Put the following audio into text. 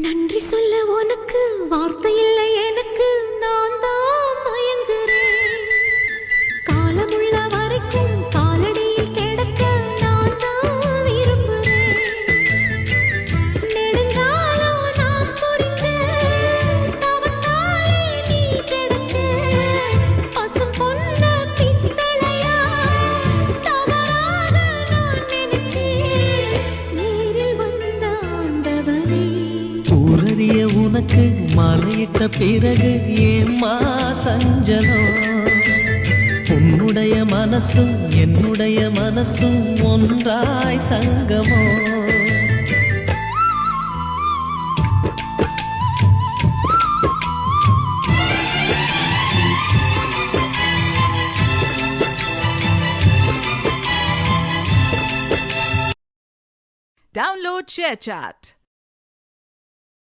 நன்றி சொல்ல உனக்கு வார்த்தை இல்லை எனக்கு, நான் தான் மயங்குறேன். காலமுள்ள வரைக்கும் காலடியில் கிடக்க நான் தான் விரும்புறேன். நெடுங்காலம் நான் புரிஞ்ச தவத்தாலே நீ கிடைச்ச பசும் பொன்ன பித்தளையா தவறாக நான் நினைச்சேன். நேரில் வந்த ஆண்டவனே, ஊரறிய உனக்கு மலையிட்ட பிறகு ஏம்மா சஞ்சலம்? உன்னுடைய மனசும் என்னுடைய மனசும் ஒன்றாய் சங்கமோ? Download ShareChat.